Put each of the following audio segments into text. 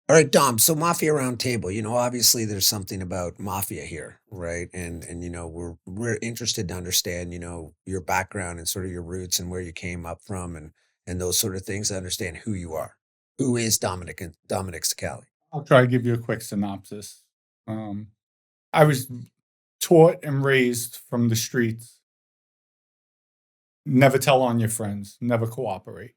All right, Dom. So Mafia Roundtable, obviously there's something about mafia here, right? And we're interested to understand, your background and sort of your roots and where you came up from and those sort of things to understand who you are. Who is Dominic Scali? I'll try to give you a quick synopsis. Um, I was taught and raised from the streets. Never tell on your friends. Never cooperate.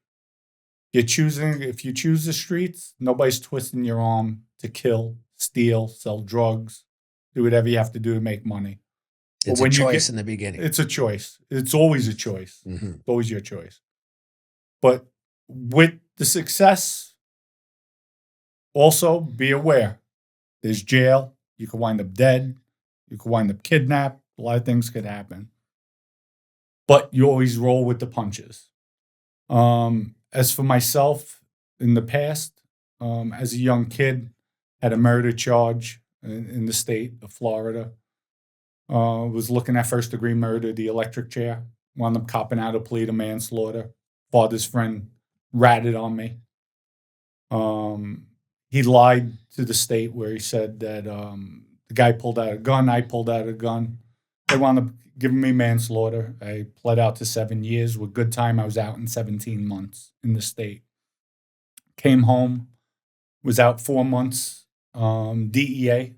If you choose the streets, nobody's twisting your arm to kill, steal, sell drugs, do whatever you have to do to make money. But It's a when you choice get, in the beginning. it's a choice. It's always a choice. Hmm. It's always your choice. But with the success, also be aware. There's jail. You could wind up dead. You could wind up kidnapped. A lot of things could happen. But you always roll with the punches. As for myself, in the past, as a young kid, had a murder charge in the state of Florida. Was looking at first degree murder, the electric chair. Wound up copping out a plea to manslaughter. Father's friend ratted on me. He lied to the state where he said that the guy pulled out a gun, I pulled out a gun. They wound up giving me manslaughter. I pled out to 7 years. With good time, I was out in 17 months in the state. Came home, was out 4 months. DEA.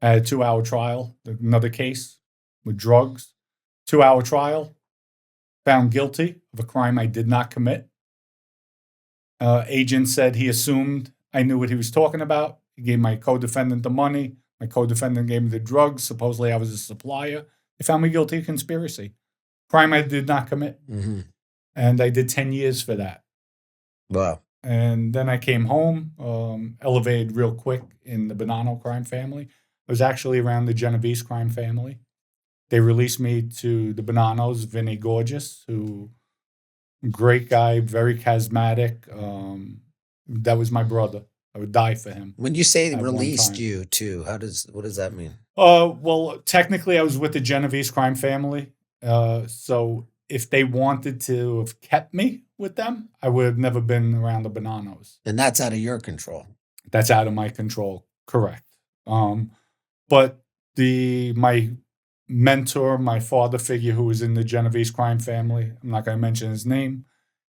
I had a 2-hour trial, another case with drugs. 2-hour trial, found guilty of a crime I did not commit. Agent said he assumed I knew what he was talking about. He gave my co-defendant the money. My co-defendant gave me the drugs. Supposedly I was a supplier. They found me guilty of conspiracy. Crime I did not commit. Hmm. And I did 10 years for that. Wow. And then I came home, elevated real quick in the Bonanno crime family. I was actually around the Genovese crime family. They released me to the Bonannos, Vinny Gorgeous, who great guy, very charismatic. That was my brother. I would die for him When you say at one released time. you to, what does that mean? Well, technically, I was with the Genovese crime family. So if they wanted to have kept me with them, I would have never been around the Bonannos. And that's out of your control. That's out of my control. Correct. But my mentor, my father figure, who was in the Genovese crime family, I'm not going to mention his name.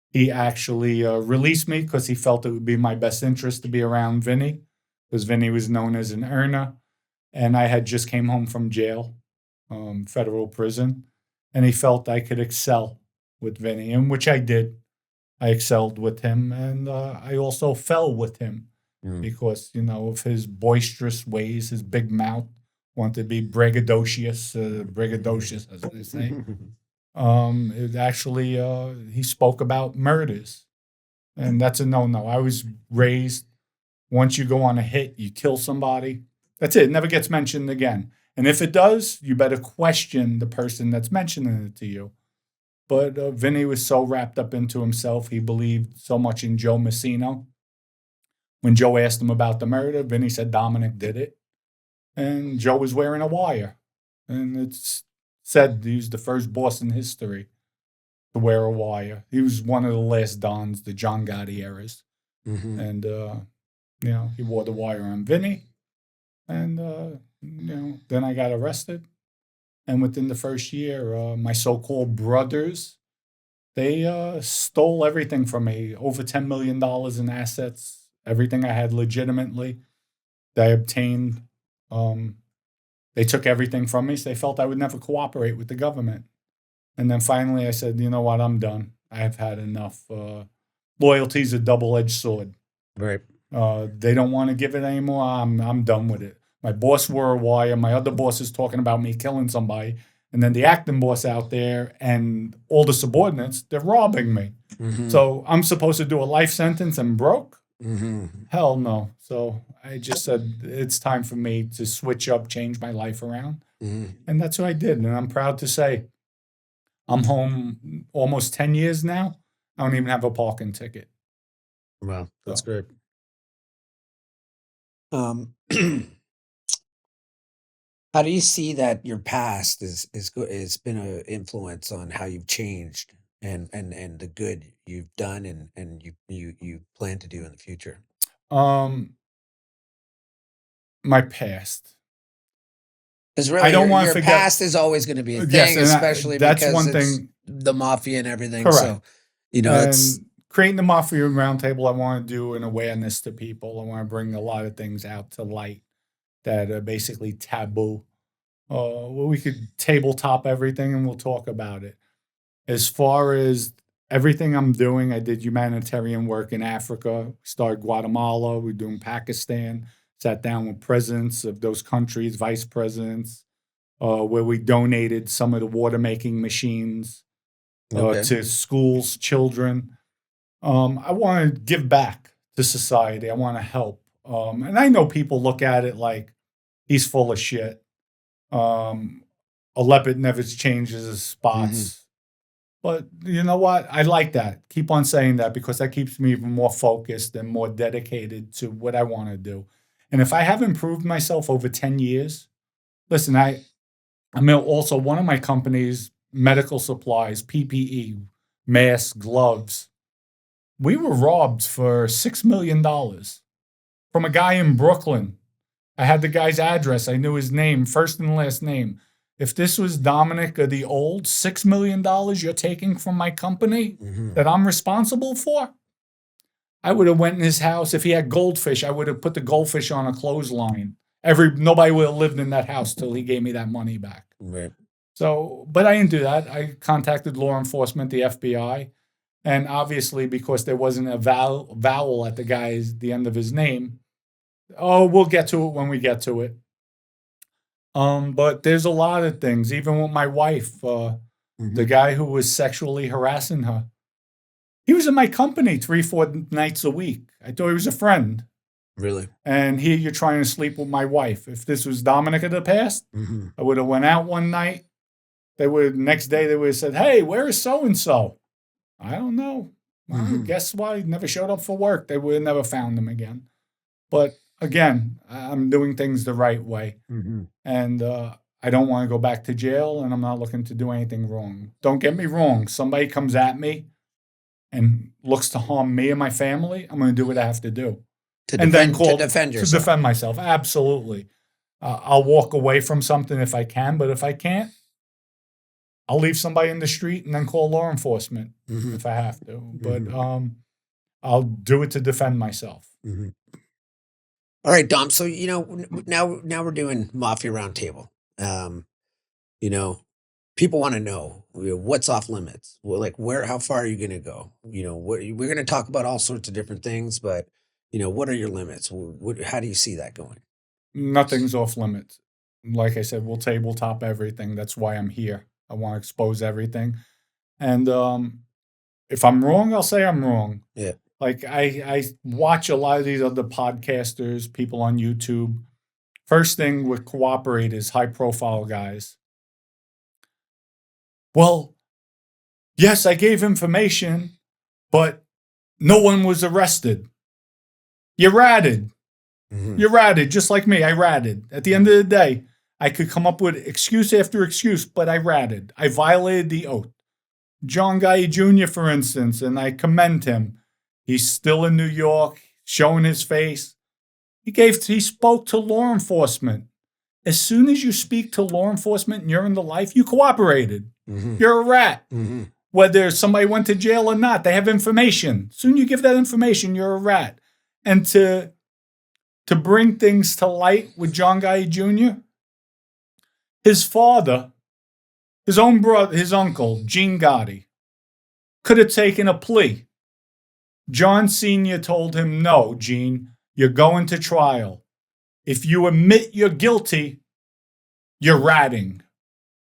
He actually released me because he felt it would be my best interest to be around Vinny, because Vinny was known as an earner, and I had just came home from jail, federal prison, and he felt I could excel with Vinny, and which I did. I excelled with him, and I also fell with him because of his boisterous ways, his big mouth, wanted to be braggadocious, as they say. It actually, he spoke about murders, and that's a no-no. I was raised, once you go on a hit, you kill somebody. That's it. It never gets mentioned again. And if it does, you better question the person that's mentioning it to you. But Vinny was so wrapped up into himself. He believed so much in Joe Messino. When Joe asked him about the murder, Vinny said Dominic did it. And Joe was wearing a wire. And it's said he was the first boss in history to wear a wire. He was one of the last Dons, the John Gotti eras. Hmm. And, he wore the wire on Vinny. And, then I got arrested. And within the first year, my so-called brothers, they stole everything from me, over $10 million in assets, everything I had legitimately that I obtained. They took everything from me, so they felt I would never cooperate with the government. And then finally I said, you know what, I'm done. I have had enough. Loyalty's a double-edged sword. Right. They don't want to give it anymore. I'm done with it. My boss wore a wire. My other boss is talking about me killing somebody. And then the acting boss out there and all the subordinates, they're robbing me. Hmm. So I'm supposed to do a life sentence and broke? Hmm. Hell no. So I just said it's time for me to switch up, change my life around. Hmm. And that's what I did. And I'm proud to say I'm home almost 10 years now. I don't even have a parking ticket. Wow, that's So great. Um, how do you see that your past is good? It's been an influence on how you've changed and the good you've done and you plan to do in the future. Um, my past. Because I really, don't want to your forget. past is always going to be a Yes, thing, and especially that's because one it's thing. the mafia and everything. Correct. So, you know, it's And creating the Mafia Roundtable, I want to do an awareness to people. I want to bring a lot of things out to light that are basically taboo. Well, we could tabletop everything and we'll talk about it. As far as everything I'm doing, I did humanitarian work in Africa, started Guatemala, we're doing Pakistan, sat down with presidents of those countries, vice presidents, where we donated some of the water making machines okay. to schools, children. I want to give back to society. I want to help. And I know people look at it like he's full of shit. Um, a leopard never changes his Hmm. spots. But you know what? I like that. Keep on saying that because that keeps me even more focused and more dedicated to what I want to do. And if I have improved myself over 10 years, listen, I'm also one of my companies, medical supplies, PPE, masks, gloves. We were robbed for $6 million from a guy in Brooklyn. I had the guy's address. I knew his name, first and last name. If this was Dominic of the old $6 million you're taking from my company Hmm. that I'm responsible for, I would have went in his house. If he had goldfish, I would have put the goldfish on a clothesline. Nobody would have lived in that house till he gave me that money back. Right. So, but I didn't do that. I contacted law enforcement, the FBI, and obviously because there wasn't a vowel at the end of his name. Oh, we'll get to it when we get to it. But there's a lot of things. Even with my wife, the Hmm. guy who was sexually harassing her, he was in my company 3, 4 nights a week. I thought he was a friend. Really. And here you're trying to sleep with my wife. If this was Dominic of the past, Hmm. I would have went out one night. They would next day they would have said, "Hey, where is so and so?" I don't know. Well, Hmm. guess why? He never showed up for work. They would have never found him again. But again, I'm doing things the right way. Hmm. And I don't want to go back to jail, and I'm not looking to do anything wrong. Don't get me wrong. Somebody comes at me and looks to harm me and my family, I'm going to do what I have to do, and then To call defend to yourself. defend myself. Absolutely, I'll walk away from something if I can, but if I can't, I'll leave somebody in the street and then call law enforcement Hmm. if I have to. But Hmm. I'll do it to defend myself. Hmm. All right, Dom. So now we're doing Mafia Roundtable. Um, you know, people want to know, what's off limits. Well, like how far are you going to go? We're going to talk about all sorts of different things, but what are your limits? How do you see that going? Nothing's off limits. Like I said, we'll tabletop everything. That's why I'm here. I want to expose everything. And if I'm wrong, I'll say I'm wrong. Yeah. Like I watch a lot of these other podcasters, people on YouTube. First thing with cooperators, high profile guys. Well, yes, I gave information, but no one was arrested. You ratted. Hmm. You ratted, just like me. I ratted. At the end of the day, I could come up with excuse after excuse, but I ratted. I violated the oath. John Gotti Jr., for instance, and I commend him. He's still in New York, showing his face. He spoke to law enforcement. As soon as you speak to law enforcement and you're in the life, you cooperated. Hmm. You're a rat. Hmm. Whether somebody went to jail or not, they have information. Soon you give that information, you're a rat. And to bring things to light with John Gotti Jr., his father, his own brother, his uncle, Gene Gotti, could have taken a plea. John Sr. told him, "No, Gene, you're going to trial. If you admit you're guilty, you're ratting.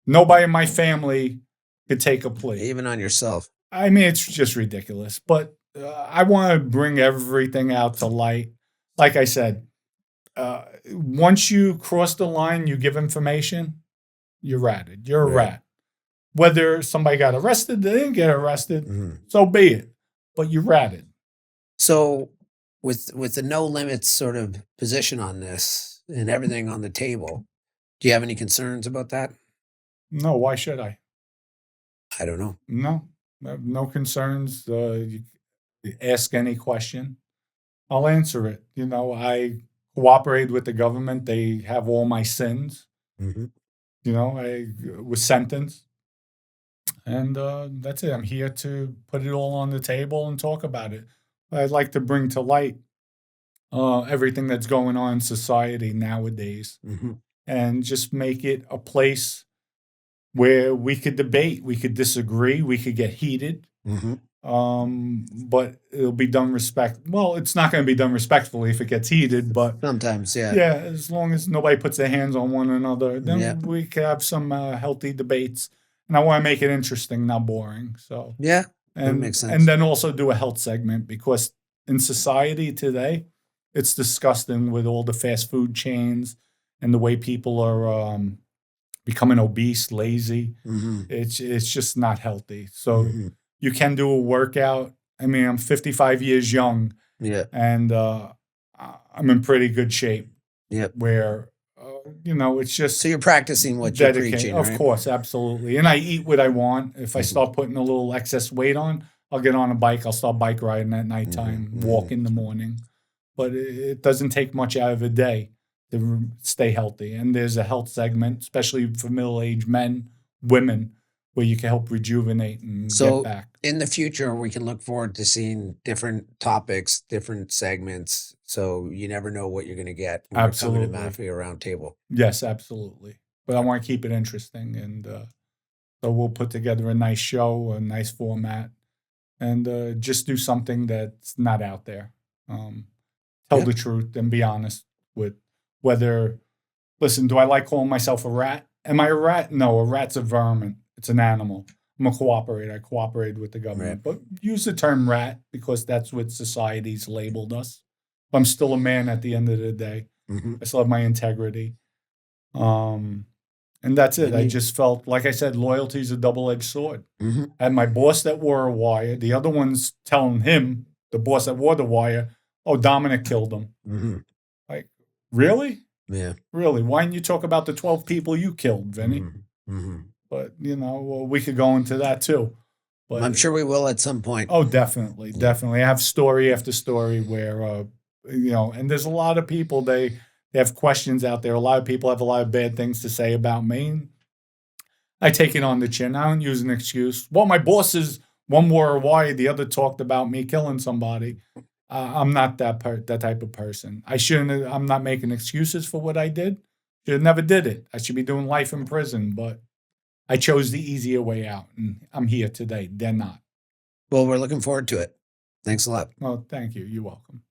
Nobody in my family could take a plea." Even on yourself. I mean, it's just ridiculous. But I want to bring everything out to light. Like I said, once you cross the line, you give information, you're ratted. You're a Right. rat. Whether somebody got arrested, they didn't get arrested, Hmm. so be it. But you ratted. So with the no limits sort of position on this and everything on the table, do you have any concerns about that? No, why should I? I don't know. No, no concerns. You ask any question. I'll answer it. You know, I cooperated with the government. They have all my sins. Hmm. You know, I was sentenced, and that's it. I'm here to put it all on the table and talk about it. I'd like to bring to light everything that's going on in society nowadays, Hmm. and just make it a place where we could debate, we could disagree, we could get heated, Hmm. but it'll be done respect. Well, it's not going to be done respectfully if it gets heated, but Sometimes, yeah. yeah, as long as nobody puts their hands on one another, Yeah. then we can have some healthy debates. And I want to make it interesting, not boring. So, Yeah. That and makes and sense. then also do a health segment, because in society today, it's disgusting with all the fast food chains and the way people are becoming obese, lazy. Hmm. It's just not healthy. So Hmm. you can do a workout. I mean, I'm 55 years young, Yeah. and I'm in pretty good shape. Yep. Where you know, it's So just you're practicing what you're dedicate. preaching, Of right? course, absolutely. And I eat what I want. If I Hmm. start putting a little excess weight on, I'll get on a bike. I'll start bike riding at Hmm. nighttime, Hmm. walk in the morning. But it doesn't take much out of a day to stay healthy. And there's a health segment, especially for middle-aged men, women, where you can help rejuvenate and get So back. in the future, we can look forward to seeing different topics, different segments. So you never know what you're going to get when you're coming to Absolutely. Mafia Roundtable. Yes, absolutely. But I Yeah. want to keep it interesting. And so we'll put together a nice show, a nice format, and just do something that's not out there. Um, Tell Yeah. the truth and be honest with whether, listen, do I like calling myself a rat? Am I a rat? No, a rat's a vermin. It's an animal. I'm a cooperator. I cooperated with the Right. government, but use the term rat because that's what society's labeled us. I'm still a man at the end of the day. Hmm. I still have my integrity. Um, and that's it. And I you. just felt, like I said, loyalty is a double-edged sword. Hmm. I had my boss that wore a wire. The other one's telling him, the boss that wore the wire, oh, Dominic killed him. Hmm. Like, really? Yeah. Really? Why didn't you talk about the 12 people you killed, Vinny? Hmm. Hmm. But, you know, well, we could go into that too. But, I'm sure we will at some point. oh, definitely, Yeah. definitely. I have story after story where, you know, and there's a lot of people, they have questions out there. A lot of people have a lot of bad things to say about me. I take it on the chin. I don't use an excuse. Well, my bosses, one wore a wire, the other talked about me killing somebody. I'm not that type of person. I shouldn't. I'm not making excuses for what I did. Should have never did it. I should be doing life in prison, but I chose the easier way out, and I'm here today. They're not. Well, we're looking forward to it. Thanks a lot. Well, thank you. You're welcome.